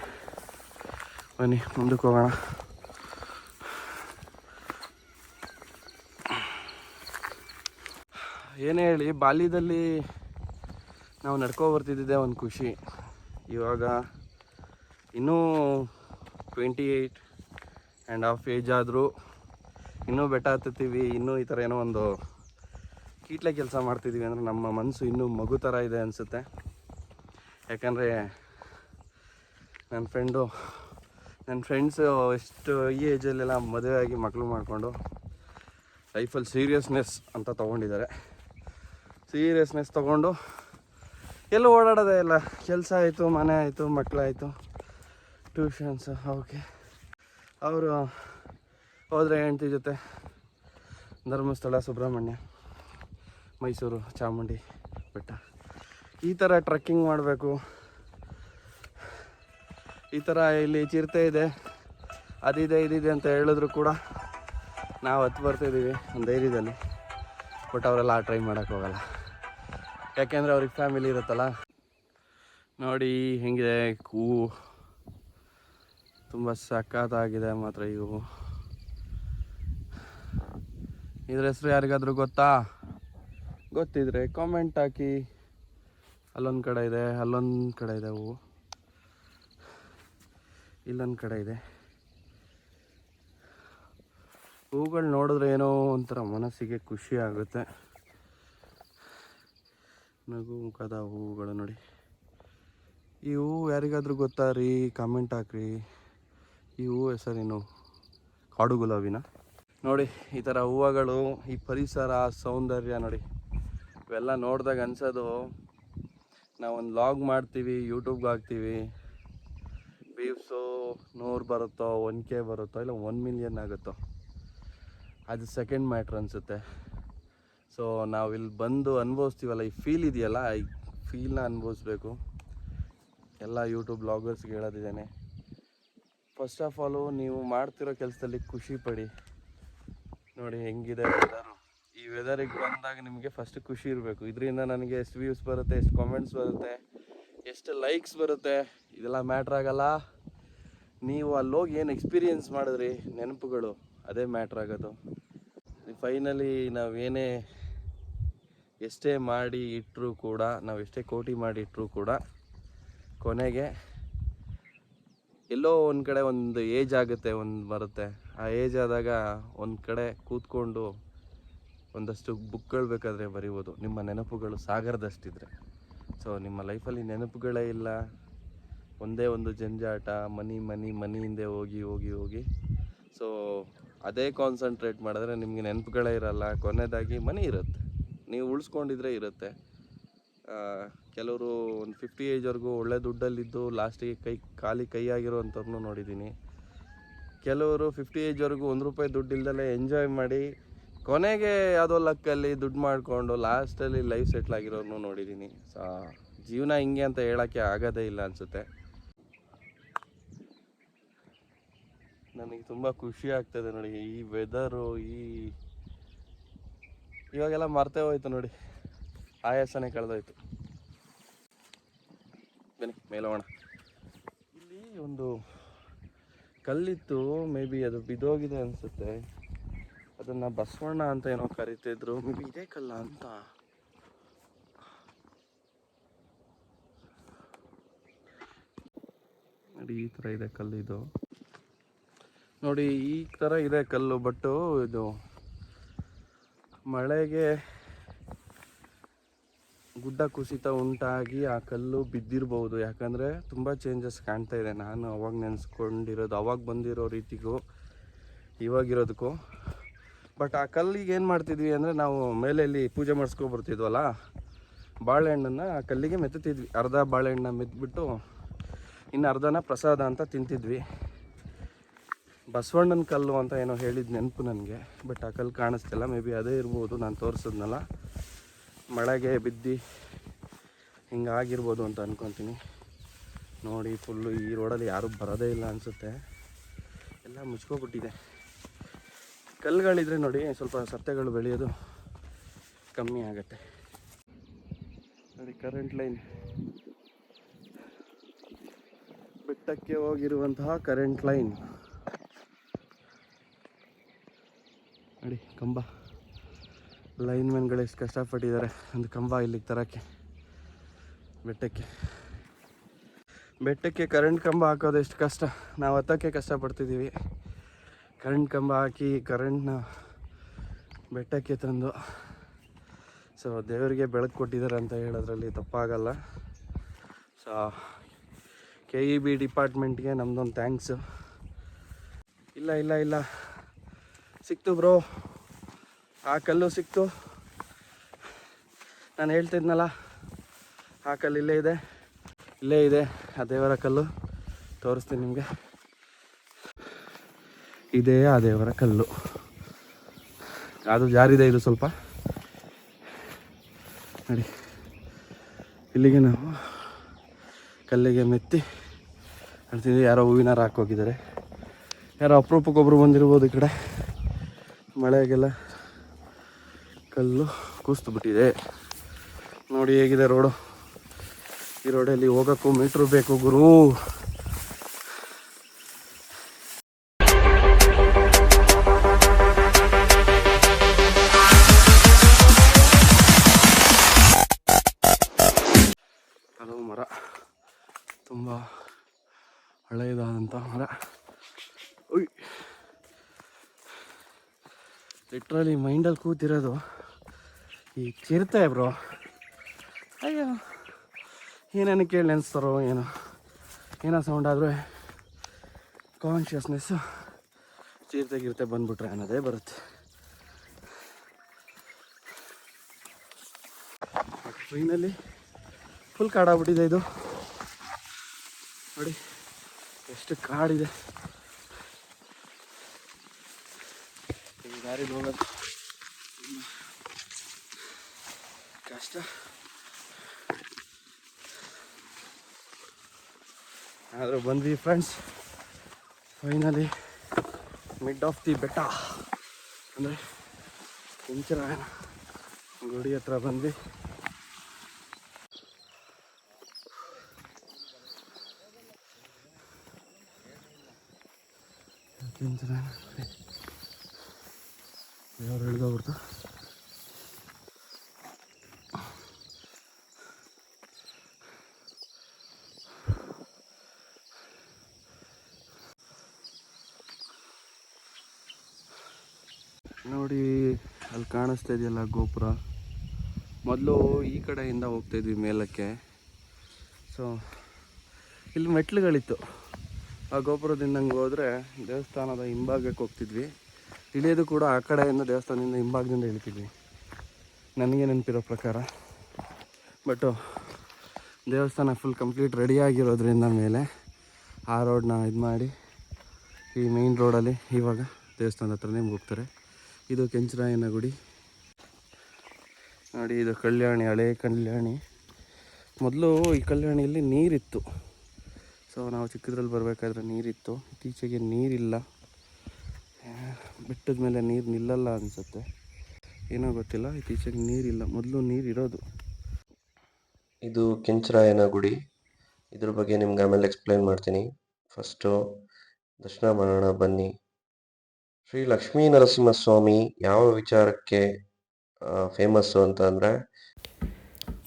ಬನ್ನಿ ಮುಂದಕ್ಕೆ ಹೋಗೋಣ. ಏನೇ ಹೇಳಿ, ಬಾಲ್ಯದಲ್ಲಿ ನಾವು ನಡ್ಕೊ ಬರ್ತಿದ್ದಿದ್ದೆ ಒಂದು ಖುಷಿ. ಇವಾಗ ಇನ್ನೂ 28.5 ಏಜ್ ಆದರೂ ಇನ್ನೂ ಬೆಟ್ಟ ಹತ್ತುತ್ತೀವಿ. ಇನ್ನೂ ಈ ಥರ ಏನೋ ಒಂದು ಕೀಟ್ಲೆ ಕೆಲಸ ಮಾಡ್ತಿದ್ದೀವಿ ಅಂದರೆ ನಮ್ಮ ಮನಸ್ಸು ಇನ್ನೂ ಮಗು ಥರ ಇದೆ ಅನಿಸುತ್ತೆ. ಯಾಕಂದರೆ ನನ್ನ ಫ್ರೆಂಡ್ಸು ಎಷ್ಟು ಈ ಏಜಲ್ಲೆಲ್ಲ ಮದುವೆ ಆಗಿ ಮಕ್ಕಳು ಮಾಡಿಕೊಂಡು ಲೈಫಲ್ಲಿ ಸೀರಿಯಸ್ನೆಸ್ ಅಂತ ತೊಗೊಂಡಿದ್ದಾರೆ. ಸೀರಿಯಸ್ನೆಸ್ ತೊಗೊಂಡು ಎಲ್ಲೂ ಓಡಾಡೋದೇ ಇಲ್ಲ. ಕೆಲಸ ಆಯಿತು, ಮನೆ ಆಯಿತು, ಮಕ್ಕಳಾಯಿತು, ಟ್ಯೂಷನ್ಸ್. ಓಕೆ, ಅವರು ಹೋದರೆ ಹೆಂಡ್ತಿ ಜೊತೆ ಧರ್ಮಸ್ಥಳ, ಸುಬ್ರಹ್ಮಣ್ಯ, ಮೈಸೂರು, ಚಾಮುಂಡಿ ಬೆಟ್ಟ ಈ ಥರ ಟ್ರೆಕ್ಕಿಂಗ್ ಮಾಡಬೇಕು. ಈ ಥರ ಇಲ್ಲಿ ಚಿರತೆ ಇದೆ, ಅದಿದೆ ಇದಿದೆ ಅಂತ ಹೇಳಿದ್ರು ಕೂಡ ನಾವು ಹತ್ತು ಬರ್ತಿದ್ದೀವಿ ಒಂದು ಧೈರ್ಯದಲ್ಲಿ. ಬಟ್ ಅವರೆಲ್ಲ ಟ್ರೈ ಮಾಡೋಕ್ಕೋಗಲ್ಲ. ಯಾಕೆಂದರೆ ಅವ್ರಿಗೆ ಫ್ಯಾಮಿಲಿ ಇರುತ್ತಲ್ಲ. ನೋಡಿ ಹೆಂಗಿದೆ ಹೂವು, ತುಂಬ ಸಖತ್ತಾಗಿದೆ ಮಾತ್ರ ಇವು. ಇದ್ರ ಹೆಸರು ಯಾರಿಗಾದರೂ ಗೊತ್ತಿದ್ರೆ ಕಾಮೆಂಟ್ ಹಾಕಿ. ಅಲ್ಲೊಂದು ಕಡೆ ಇದೆ, ಅಲ್ಲೊಂದು ಕಡೆ ಇದೆ ಹೂವು, ಇಲ್ಲೊಂದು ಕಡೆ ಇದೆ. ಹೂಗಳು ನೋಡಿದ್ರೆ ಏನೋ ಒಂಥರ ಮನಸ್ಸಿಗೆ ಖುಷಿ ಆಗುತ್ತೆ. ನಗು ಮುಖದ ಹೂವುಗಳು ನೋಡಿ. ಈ ಹೂವು ಯಾರಿಗಾದ್ರೂ ಗೊತ್ತಾ ರೀ? ಕಾಮೆಂಟ್ ಹಾಕ್ರಿ. ಈ ಹೂವು ಹೆಸರೇನು? ಕಾಡು ಗುಲಾಬಿನ? ನೋಡಿ ಈ ಥರ ಹೂವುಗಳು, ಈ ಪರಿಸರ ಸೌಂದರ್ಯ ನೋಡಿ, ಇವೆಲ್ಲ ನೋಡಿದಾಗ ಅನ್ಸೋದು ನಾವೊಂದು ಲಾಗ್ ಮಾಡ್ತೀವಿ, ಯೂಟ್ಯೂಬ್ಗೆ ಹಾಕ್ತೀವಿ, ವ್ಯೂವ್ಸು 100 ಬರುತ್ತೋ, 1K ಬರುತ್ತೋ, ಇಲ್ಲ 1 ಮಿಲಿಯನ್ ಆಗುತ್ತೋ, ಅದು ಸೆಕೆಂಡ್ ಮ್ಯಾಟ್ರ್ ಅನಿಸುತ್ತೆ. ಸೊ ನಾವಿಲ್ಲಿ ಬಂದು ಅನುಭವಿಸ್ತೀವಲ್ಲ, ಈ ಫೀಲ್ ಇದೆಯಲ್ಲ, ಈ ಫೀಲ್ನ ಅನುಭವಿಸ್ಬೇಕು. ಎಲ್ಲ ಯೂಟ್ಯೂಬ್ ಬ್ಲಾಗರ್ಸ್ಗೆ ಹೇಳೋದಿದ್ದೇನೆ, ಫಸ್ಟ್ ಆಫ್ ಆಲು ನೀವು ಮಾಡ್ತಿರೋ ಕೆಲಸದಲ್ಲಿ ಖುಷಿ ಪಡಿ. ನೋಡಿ ಹೆಂಗಿದೆ ವೆದರು. ಈ ವೆದರಿಗೆ ಬಂದಾಗ ನಿಮಗೆ ಫಸ್ಟ್ ಖುಷಿ ಇರಬೇಕು. ಇದರಿಂದ ನನಗೆ ಎಷ್ಟು ವ್ಯೂಸ್ ಬರುತ್ತೆ, ಎಷ್ಟು ಕಾಮೆಂಟ್ಸ್ ಬರುತ್ತೆ, ಎಷ್ಟು ಲೈಕ್ಸ್ ಬರುತ್ತೆ, ಇದೆಲ್ಲ ಮ್ಯಾಟ್ರ್ ಆಗಲ್ಲ. ನೀವು ಅಲ್ಲೋಗಿ ಏನು ಎಕ್ಸ್ಪೀರಿಯೆನ್ಸ್ ಮಾಡಿದ್ರಿ, ನೆನಪುಗಳು, ಅದೇ ಮ್ಯಾಟ್ರ್ ಆಗೋದು. ಫೈನಲಿ ನಾವೇನೇ ಎಷ್ಟೇ ಮಾಡಿ ಇಟ್ಟರೂ ಕೂಡ, ನಾವು ಎಷ್ಟೇ ಕೋಟಿ ಮಾಡಿ ಇಟ್ಟರೂ ಕೂಡ ಕೊನೆಗೆ ಎಲ್ಲೋ ಒಂದು ಕಡೆ ಒಂದು ಏಜ್ ಆಗುತ್ತೆ, ಒಂದು ಬರುತ್ತೆ. ಆ ಏಜ್ ಆದಾಗ ಒಂದು ಕಡೆ ಕೂತ್ಕೊಂಡು ಒಂದಷ್ಟು ಬುಕ್ಗಳು ಬೇಕಾದರೆ ಬರಿಬೋದು, ನಿಮ್ಮ ನೆನಪುಗಳು ಸಾಗರದಷ್ಟಿದ್ರೆ. ಸೊ ನಿಮ್ಮ ಲೈಫಲ್ಲಿ ನೆನಪುಗಳೇ ಇಲ್ಲ, ಒಂದೇ ಒಂದು ಜಂಜಾಟ, ಮನಿ ಹಿಂದೆ ಹೋಗಿ ಸೊ ಅದೇ ಕಾನ್ಸಂಟ್ರೇಟ್ ಮಾಡಿದ್ರೆ ನಿಮಗೆ ನೆನಪುಗಳೇ ಇರಲ್ಲ. ಕೊನೆಯದಾಗಿ ಮನಿ ಇರುತ್ತೆ, ನೀವು ಉಳಿಸ್ಕೊಂಡಿದ್ರೆ ಇರುತ್ತೆ. ಕೆಲವರು ಒಂದು 50 ಏಜ್ವರೆಗೂ ಒಳ್ಳೆ ದುಡ್ಡಲ್ಲಿದ್ದು ಲಾಸ್ಟಿಗೆ ಕೈ ಆಗಿರೋವಂಥವ್ರನ್ನೂ ನೋಡಿದ್ದೀನಿ. ಕೆಲವರು 50 ಏಜ್ವರೆಗೂ ₹1 ದುಡ್ಡು ಇಲ್ದಲೇ ಎಂಜಾಯ್ ಮಾಡಿ ಕೊನೆಗೆ ಯಾವುದೋ ಲಕ್ಕಲ್ಲಿ ದುಡ್ಡು ಮಾಡಿಕೊಂಡು ಲಾಸ್ಟಲ್ಲಿ ಲೈಫ್ ಸೆಟ್ಲ್ ಆಗಿರೋರನ್ನೂ ನೋಡಿದ್ದೀನಿ. ಸೊ ಜೀವನ ಹಿಂಗೆ ಅಂತ ಹೇಳೋಕ್ಕೆ ಆಗೋದೇ ಇಲ್ಲ ಅನಿಸುತ್ತೆ. ನನಗೆ ತುಂಬ ಖುಷಿ ಆಗ್ತದೆ ನೋಡಿ ಈ ವೆದರು. ಇವಾಗೆಲ್ಲ ಮರ್ತೇ ಹೋಯ್ತು ನೋಡಿ, ಆಯಾಸನೇ ಕಳೆದೋಯ್ತು. ಬನ್ನಿ ಮೇಲೆ ಹೋಗೋಣ. ಇಲ್ಲಿ ಒಂದು ಕಲ್ಲಿತ್ತು, ಮೇ ಬಿ ಅದು ಬಿದ್ದೋಗಿದೆ ಅನಿಸುತ್ತೆ. ಅದನ್ನು ಬಸವಣ್ಣ ಅಂತ ಏನೋ ಕರಿತಿದ್ರು, ಮೇ ಬಿ ಇದೇ ಕಲ್ಲ ಅಂತ. ನೋಡಿ ಈ ಥರ ಇದೆ ಕಲ್ಲು ಇದು. ನೋಡಿ ಈ ಥರ ಇದೆ ಕಲ್ಲು, ಬಟ್ಟು ಇದು ಮಳೆಗೆ ಗುಡ್ಡ ಕುಸಿತ ಉಂಟಾಗಿ ಆ ಕಲ್ಲು ಬಿದ್ದಿರ್ಬೋದು. ಯಾಕಂದರೆ ತುಂಬ ಚೇಂಜಸ್ ಕಾಣ್ತಾ ಇದೆ. ನಾನು ಅವಾಗ ನೆನೆಸ್ಕೊಂಡಿರೋದು, ಅವಾಗ ಬಂದಿರೋ ರೀತಿಗೂ ಇವಾಗಿರೋದಕ್ಕೂ. ಬಟ್ ಆ ಕಲ್ಲಿಗೆ ಏನು ಮಾಡ್ತಿದ್ವಿ ಅಂದರೆ, ನಾವು ಮೇಲೆ ಇಲ್ಲಿ ಪೂಜೆ ಮಾಡಿಸ್ಕೊಬರ್ತಿದ್ವಲ್ಲ, ಬಾಳೆಹಣ್ಣನ್ನು ಆ ಕಲ್ಲಿಗೆ ಮೆತ್ತುತ್ತಿದ್ವಿ. ಅರ್ಧ ಬಾಳೆಹಣ್ಣು ಮೆತ್ಬಿಟ್ಟು ಇನ್ನು ಅರ್ಧನ ಪ್ರಸಾದ ಅಂತ ತಿಂತಿದ್ವಿ. ಬಸವಣ್ಣನ ಕಲ್ಲು ಅಂತ ಏನೋ ಹೇಳಿದ ನೆನಪು ನನಗೆ, ಬಟ್ ಆ ಕಲ್ಲು ಕಾಣಿಸ್ತಿಲ್ಲ. ಮೇ ಬಿ ಅದೇ ಇರ್ಬೋದು, ನಾನು ತೋರಿಸಿದ್ನಲ್ಲ, ಮಳೆಗೆ ಬಿದ್ದು ಹಿಂಗಾಗಿರ್ಬೋದು ಅಂತ ಅಂದ್ಕೊತೀನಿ. ನೋಡಿ ಫುಲ್ಲು ಈ ರೋಡಲ್ಲಿ ಯಾರೂ ಬರೋದೇ ಇಲ್ಲ ಅನಿಸುತ್ತೆ, ಎಲ್ಲ ಮುಚ್ಕೊಬಿಟ್ಟಿದೆ. ಕಲ್ಲುಗಳಿದ್ರೆ ನೋಡಿ ಸ್ವಲ್ಪ ಸತ್ಯಗಳು ಬೆಳೆಯೋದು ಕಮ್ಮಿ ಆಗುತ್ತೆ. ನೋಡಿ ಕರೆಂಟ್ ಲೈನ್, ಬೆಟ್ಟಕ್ಕೆ ಹೋಗಿರುವಂತಹ ಕರೆಂಟ್ ಲೈನ್ ನೋಡಿ. ಕಂಬ, ಲೈನ್ ಮ್ಯಾನ್ಗಳು ಎಷ್ಟು ಕಷ್ಟಪಟ್ಟಿದ್ದಾರೆ ಒಂದು ಕಂಬ ಇಲ್ಲಿಗೆ ತರೋಕ್ಕೆ. ಬೆಟ್ಟಕ್ಕೆ ಕರೆಂಟ್ ಕಂಬ ಹಾಕೋದು ಎಷ್ಟು ಕಷ್ಟ, ನಾವು ಹತ್ತೋಕ್ಕೆ ಕಷ್ಟಪಡ್ತಿದ್ದೀವಿ. ಕರೆಂಟ್ ಕಂಬ ಹಾಕಿ ಕರೆಂಟ್ನ ಬೆಟ್ಟಕ್ಕೆ ತಂದು, ಸೊ ದೇವರಿಗೆ ಬೆಳಕು ಕೊಟ್ಟಿದ್ದಾರೆ ಅಂತ ಹೇಳೋದ್ರಲ್ಲಿ ತಪ್ಪಾಗಲ್ಲ. ಸೊ KEB ಡಿಪಾರ್ಟ್ಮೆಂಟ್ಗೆ ನಮ್ಮದೊಂದು ಥ್ಯಾಂಕ್ಸು. ಇಲ್ಲ ಸಿಕ್ತು ಬ್ರೋ, ಆ ಕಲ್ಲು ಸಿಕ್ತು. ನಾನು ಹೇಳ್ತಿದ್ನಲ್ಲ, ಆ ಕಲ್ಲು ಇಲ್ಲೇ ಇದೆ ಆ ದೇವರ ಕಲ್ಲು. ತೋರಿಸ್ತೀನಿ ನಿಮಗೆ, ಇದೇ ಆ ದೇವರ ಕಲ್ಲು. ಅದು ಜಾರಿದೆ ಇದು ಸ್ವಲ್ಪ. ನೋಡಿ ಇಲ್ಲಿಗೆ ನಾವು ಕಲ್ಲಿಗೆ ಮೆತ್ತಿ ಅಂತಿದ್ವಿ. ಯಾರೋ ಹೂವಿನ ಹಾರ ಹಾಕೋಗಿದ್ದಾರೆ, ಯಾರೋ ಅಪರೂಪಕ್ಕೊಬ್ಬರು ಬಂದಿರ್ಬೋದು. ಈ ಕಡೆ ಮಳೆಗೆಲ್ಲ ಕಲ್ಲು ಕೂಸ್ತು ಬಿಟ್ಟಿದೆ. ನೋಡಿ ಹೇಗಿದೆ ರೋಡು. ಈ ರೋಡಲ್ಲಿ ಹೋಗೋಕ್ಕೂ ಮೀಟ್ರು ಬೇಕು ಗುರು. ಅದು ಮರ ತುಂಬ ಹಳೆಯದಾದಂಥ ಮರ. ಲಿಟ್ರಲಿ ಮೈಂಡಲ್ಲಿ ಕೂತಿರೋದು ಈ ಚಿರತೆ ಬ್ರೋ. ಅಯ್ಯೋ ಏನೇನು ಕೇಳಿ ನೆನೆಸ್ತಾರೋ ಏನೋ ಸೌಂಡ್ ಆದರೂ ಕಾನ್ಷಿಯಸ್ನೆಸ್ಸು ಚಿರತೆ ಬಂದ್ಬಿಟ್ರೆ ಅನ್ನೋದೇ ಬರುತ್ತೆ. ಟ್ರೈನಲ್ಲಿ ಫುಲ್ ಕಾಡಾಗ್ಬಿಟ್ಟಿದೆ ಇದು. ನೋಡಿ ಎಷ್ಟು ಕಾಡಿದೆ. ಈ ದಾರಿ ಹೋಗೋದು ಕಷ್ಟ. ಆದರೂ ಬಂದ್ವಿ friends, finally mid of the ಬೆಟ್ಟ ಅಂದರೆ ಕೆಂಚರಾಯನ ಗುಡಿ ಹತ್ರ ಬಂದ್ವಿ. ಕೆಂಚರಾಯನ ಯಾರು ಹಿಡ್ದೋಗ್ಬಿಡ್ತು. ನೋಡಿ ಅಲ್ಲಿ ಕಾಣಿಸ್ತಾ ಇದೆಯಲ್ಲ ಗೋಪುರ. ಮೊದಲು ಈ ಕಡೆಯಿಂದ ಹೋಗ್ತಾಯಿದ್ವಿ ಮೇಲಕ್ಕೆ. ಸೊ ಇಲ್ಲಿ ಮೆಟ್ಲುಗಳಿತ್ತು. ಆ ಗೋಪುರದಿಂದ ಹಂಗೆ ಹೋದರೆ ದೇವಸ್ಥಾನದ ಹಿಂಭಾಗಕ್ಕೆ ಹೋಗ್ತಿದ್ವಿ. ಇಳಿಯೋದು ಕೂಡ ಆ ಕಡೆಯಿಂದ ದೇವಸ್ಥಾನದಿಂದ ಹಿಂಭಾಗದಿಂದ ಇಳಿತಿದ್ವಿ ನನಗೆ ನೆನಪಿರೋ ಪ್ರಕಾರ. ಬಟ್ಟು ದೇವಸ್ಥಾನ ಫುಲ್ ಕಂಪ್ಲೀಟ್ ರೆಡಿಯಾಗಿರೋದ್ರಿಂದ ಮೇಲೆ ಆ ರೋಡನ್ನ ಇದು ಮಾಡಿ ಈ ಮೇಯ್ನ್ ರೋಡಲ್ಲಿ ಇವಾಗ ದೇವಸ್ಥಾನದ ಹತ್ರನೇ ಹೋಗ್ತಾರೆ. ಇದು ಕೆಂಚರಾಯನ ಗುಡಿ ನೋಡಿ. ಇದು ಕಲ್ಯಾಣಿ, ಹಳೆ ಕಲ್ಯಾಣಿ. ಮೊದಲು ಈ ಕಲ್ಯಾಣಿಯಲ್ಲಿ ನೀರಿತ್ತು. ಸೊ ನಾವು ಚಿಕ್ಕದ್ರಲ್ಲಿ ಬರಬೇಕಾದ್ರೆ ನೀರಿತ್ತು. ಇತ್ತೀಚೆಗೆ ನೀರಿಲ್ಲ. ಬೆಟ್ಟದ ಮೇಲೆ ನೀರು ನಿಲ್ಲಲ್ಲ ಅನಿಸುತ್ತೆ, ಏನೋ ಗೊತ್ತಿಲ್ಲ. ಇತ್ತೀಚೆಗೆ ನೀರಿಲ್ಲ, ಮೊದಲು ನೀರಿರೋದು. ಇದು ಕೆಂಚರಾಯನ ಗುಡಿ. ಇದ್ರ ಬಗ್ಗೆ ನಿಮ್ಗೆ ಆಮೇಲೆ ಎಕ್ಸ್ಪ್ಲೈನ್ ಮಾಡ್ತೀನಿ. ಫಸ್ಟು ದರ್ಶನ ಮಾಡೋಣ ಬನ್ನಿ. ಶ್ರೀ ಲಕ್ಷ್ಮೀ ನರಸಿಂಹಸ್ವಾಮಿ ಯಾವ ವಿಚಾರಕ್ಕೆ ಫೇಮಸ್ಸು ಅಂತ ಅಂದರೆ,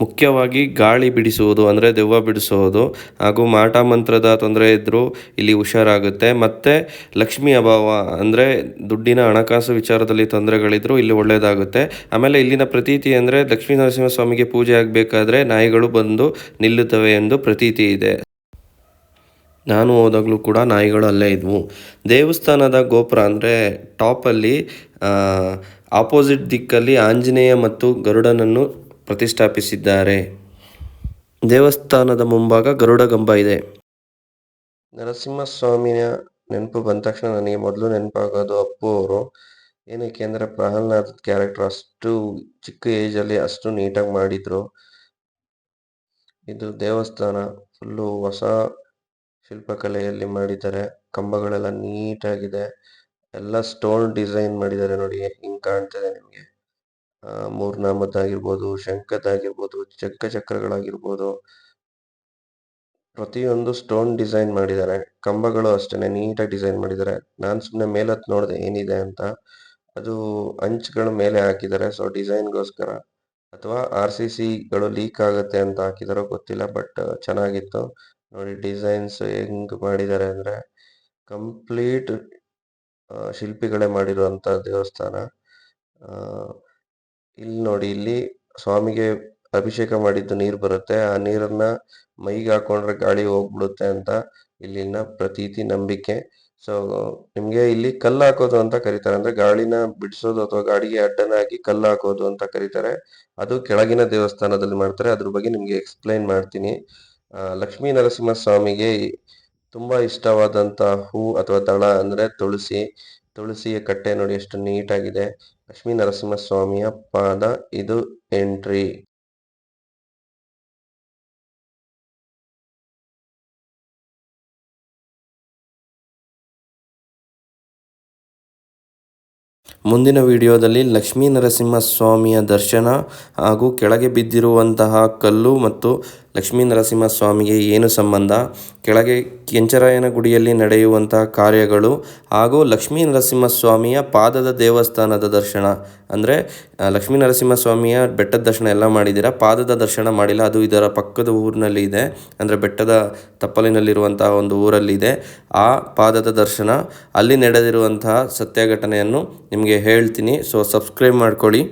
ಮುಖ್ಯವಾಗಿ ಗಾಳಿ ಬಿಡಿಸುವುದು ಅಂದರೆ ದೆವ್ವ ಬಿಡಿಸುವುದು ಹಾಗೂ ಮಾಟ ಮಂತ್ರದ ತೊಂದರೆ ಇದ್ದರೂ ಇಲ್ಲಿ ಹುಷಾರಾಗುತ್ತೆ. ಮತ್ತು ಲಕ್ಷ್ಮಿ ಅಭಾವ ಅಂದರೆ ದುಡ್ಡಿನ ಹಣಕಾಸು ವಿಚಾರದಲ್ಲಿ ತೊಂದರೆಗಳಿದ್ದರೂ ಇಲ್ಲಿ ಒಳ್ಳೆಯದಾಗುತ್ತೆ. ಆಮೇಲೆ ಇಲ್ಲಿನ ಪ್ರತೀತಿ ಅಂದರೆ ಲಕ್ಷ್ಮೀ ನರಸಿಂಹಸ್ವಾಮಿಗೆ ಪೂಜೆ ಆಗಬೇಕಾದ್ರೆ ನಾಯಿಗಳು ಬಂದು ನಿಲ್ಲುತ್ತವೆ ಎಂದು ಪ್ರತೀತಿ ಇದೆ. ನಾನು ಹೋದಾಗಲೂ ಕೂಡ ನಾಯಿಗಳು ಅಲ್ಲೇ ಇದ್ವು. ದೇವಸ್ಥಾನದ ಗೋಪುರ ಅಂದರೆ ಟಾಪಲ್ಲಿ ಆಪೋಸಿಟ್ ದಿಕ್ಕಲ್ಲಿ ಆಂಜನೇಯ ಮತ್ತು ಗರುಡನನ್ನು ಪ್ರತಿಷ್ಠಾಪಿಸಿದ್ದಾರೆ. ದೇವಸ್ಥಾನದ ಮುಂಭಾಗ ಗರುಡ ಗಂಬ ಇದೆ. ನರಸಿಂಹಸ್ವಾಮಿಯ ನೆನಪು ಬಂದ ತಕ್ಷಣ ನನಗೆ ಮೊದಲು ನೆನಪಾಗೋದು ಅಪ್ಪು ಅವರು. ಏನಕ್ಕೆ ಅಂದರೆ ಪ್ರಹ್ಲಾದ್ ಕ್ಯಾರೆಕ್ಟರ್ ಅಷ್ಟು ಚಿಕ್ಕ ಏಜಲ್ಲಿ ಅಷ್ಟು ನೀಟಾಗಿ ಮಾಡಿದರು. ಇದು ದೇವಸ್ಥಾನ ಫುಲ್ಲು ಹೊಸ ಶಿಲ್ಪಕಲೆಯಲ್ಲಿ ಮಾಡಿದ್ದಾರೆ. ಕಂಬಗಳೆಲ್ಲ ನೀಟಾಗಿದೆ. ಎಲ್ಲ ಸ್ಟೋನ್ ಡಿಸೈನ್ ಮಾಡಿದ್ದಾರೆ ನೋಡಿ, ಹಿಂಗೆ ಕಾಣ್ತಿದೆ ನಿಮಗೆ. ಮೂರ್ನಾಮದ್ದಾಗಿರ್ಬೋದು, ಶಂಖದ್ದಾಗಿರ್ಬೋದು, ಚಕ್ರಗಳಾಗಿರ್ಬೋದು, ಪ್ರತಿಯೊಂದು ಸ್ಟೋನ್ ಡಿಸೈನ್ ಮಾಡಿದ್ದಾರೆ. ಕಂಬಗಳು ಅಷ್ಟೇ ನೀಟಾಗಿ ಡಿಸೈನ್ ಮಾಡಿದ್ದಾರೆ. ನಾನು ಸುಮ್ಮನೆ ಮೇಲತ್ತು ನೋಡಿದೆ ಏನಿದೆ ಅಂತ. ಅದು ಅಂಚುಗಳ ಮೇಲೆ ಹಾಕಿದ್ದಾರೆ, ಸೊ ಡಿಸೈನ್ಗೋಸ್ಕರ ಅಥವಾ RCCಗಳು ಲೀಕ್ ಆಗುತ್ತೆ ಅಂತ ಹಾಕಿದಾರೋ ಗೊತ್ತಿಲ್ಲ, ಬಟ್ ಚೆನ್ನಾಗಿತ್ತು ನೋಡಿ. ಡಿಸೈನ್ಸ್ ಹೆಂಗೆ ಮಾಡಿದ್ದಾರೆ ಅಂದರೆ ಕಂಪ್ಲೀಟ್ ಶಿಲ್ಪಿಗಳೇ ಮಾಡಿರುವಂಥ ದೇವಸ್ಥಾನ. ಇಲ್ಲಿ ನೋಡಿ, ಇಲ್ಲಿ ಸ್ವಾಮಿಗೆ ಅಭಿಷೇಕ ಮಾಡಿದ್ದು ನೀರು ಬರುತ್ತೆ. ಆ ನೀರನ್ನ ಮೈಗೆ ಹಾಕೊಂಡ್ರೆ ಗಾಳಿ ಹೋಗ್ಬಿಡುತ್ತೆ ಅಂತ ಇಲ್ಲಿನ ಪ್ರತೀತಿ ನಂಬಿಕೆ. ಸೊ ನಿಮಗೆ ಇಲ್ಲಿ ಕಲ್ಲು ಹಾಕೋದು ಅಂತ ಕರೀತಾರೆ. ಅಂದರೆ ಗಾಳಿನ ಬಿಡಿಸೋದು ಅಥವಾ ಗಾಡಿಗೆ ಅಡ್ಡನಾಗಿ ಕಲ್ಲು ಹಾಕೋದು ಅಂತ ಕರೀತಾರೆ. ಅದು ಕೆಳಗಿನ ದೇವಸ್ಥಾನದಲ್ಲಿ ಮಾಡ್ತಾರೆ. ಅದ್ರ ಬಗ್ಗೆ ನಿಮಗೆ ಎಕ್ಸ್ಪ್ಲೈನ್ ಮಾಡ್ತೀನಿ. ಲಕ್ಷ್ಮೀ ನರಸಿಂಹ ಸ್ವಾಮಿಗೆ ತುಂಬ ಇಷ್ಟವಾದಂಥ ಹೂ ಅಥವಾ ದಳ ಅಂದರೆ ತುಳಸಿಯ ಕಟ್ಟೆ ನೋಡಿ ಎಷ್ಟು ನೀಟಾಗಿದೆ. ಲಕ್ಷ್ಮೀ ನರಸಿಂಹಸ್ವಾಮಿಯ ಪಾದ ಇದು ಎಂಟ್ರಿ. ಮುಂದಿನ ವಿಡಿಯೋದಲ್ಲಿ ಲಕ್ಷ್ಮೀ ನರಸಿಂಹಸ್ವಾಮಿಯ ದರ್ಶನ ಹಾಗೂ ಕೆಳಗೆ ಬಿದ್ದಿರುವಂತಹ ಕಲ್ಲು ಮತ್ತು ಲಕ್ಷ್ಮೀ ನರಸಿಂಹಸ್ವಾಮಿಗೆ ಏನು ಸಂಬಂಧ, ಕೆಳಗೆ ಕೆಂಚರಾಯನ ಗುಡಿಯಲ್ಲಿ ನಡೆಯುವಂತಹ ಕಾರ್ಯಗಳು ಹಾಗೂ ಲಕ್ಷ್ಮೀ ನರಸಿಂಹಸ್ವಾಮಿಯ ಪಾದದ ದೇವಸ್ಥಾನದ ದರ್ಶನ. ಅಂದರೆ ಲಕ್ಷ್ಮೀ ನರಸಿಂಹಸ್ವಾಮಿಯ ಬೆಟ್ಟದ ದರ್ಶನ ಎಲ್ಲ ಮಾಡಿದ್ದೀರಾ, ಪಾದದ ದರ್ಶನ ಮಾಡಿಲ್ಲ. ಅದು ಇದರ ಪಕ್ಕದ ಊರಿನಲ್ಲಿ ಇದೆ, ಅಂದರೆ ಬೆಟ್ಟದ ತಪ್ಪಲಿನಲ್ಲಿರುವಂತಹ ಒಂದು ಊರಲ್ಲಿದೆ. ಆ ಪಾದದ ದರ್ಶನ ಅಲ್ಲಿ ನಡೆದಿರುವಂತಹ ಸತ್ಯ ಘಟನೆಯನ್ನು ನಿಮಗೆ ಹೇಳ್ತೀನಿ. ಸೊ ಸಬ್ಸ್ಕ್ರೈಬ್ ಮಾಡ್ಕೊಳ್ಳಿ.